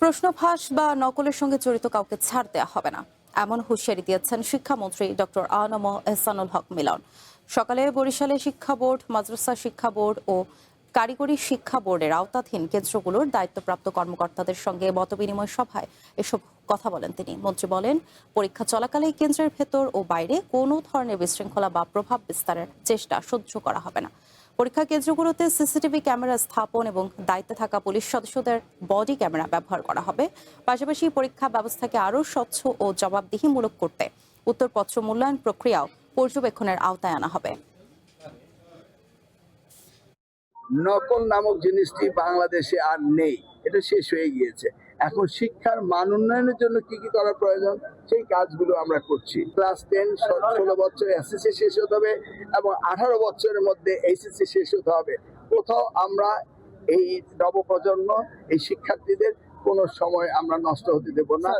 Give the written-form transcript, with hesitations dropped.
প্রশ্ন ফাঁস বা নকলের সঙ্গে জড়িত কাউকে ছাড় দেওয়া হবে না, এমন হুঁশিয়ারি দিয়েছেন শিক্ষামন্ত্রী ডক্টর আ.ন.ম এহসানুল হক মিলন। সকালে বরিশালে শিক্ষা বোর্ড, মাদ্রাসা শিক্ষা বোর্ড ও কারিগরি শিক্ষা বোর্ডের আওতাধীন কেন্দ্রগুলোর দায়িত্বপ্রাপ্ত কর্মকর্তাদের সঙ্গে মতবিনিময় সভায় এসব কথা বলেন তিনি। মন্ত্রী বলেন, পরীক্ষা চলাকালে কেন্দ্রের ভেতর ও বাইরে কোনো ধরনের বিশৃঙ্খলা বা প্রভাব বিস্তারের চেষ্টা সহ্য করা হবে না। পরীক্ষা কেন্দ্রগুলোতে সিসিটিভি ক্যামেরা স্থাপন এবং দায়িত্বে থাকা পুলিশ সদস্যদের বডি ক্যামেরা ব্যবহার করা হবে। পাশাপাশি পরীক্ষা ব্যবস্থাকে আরও স্বচ্ছ ও জবাবদিহিমূলক করতে উত্তরপত্র মূল্যায়ন প্রক্রিয়াও পর্যবেক্ষণের আওতায় আনা হবে। নকল নামক জিনিসটি বাংলাদেশে আর নেই, এটা শেষ হয়ে গিয়েছে। এখন শিক্ষার মান উন্নয়নের জন্য কি কি করা প্রয়োজন সেই কাজগুলো আমরা করছি। ক্লাস 10 16 বছরে এসএসসি শেষ হতে হবে এবং 18 বছরের মধ্যে এইচএসসি শেষ হতে হবে। কোথাও আমরা এই নবপ্রজন্ম, এই শিক্ষার্থীদের কোনো সময় আমরা নষ্ট হতে দেব না।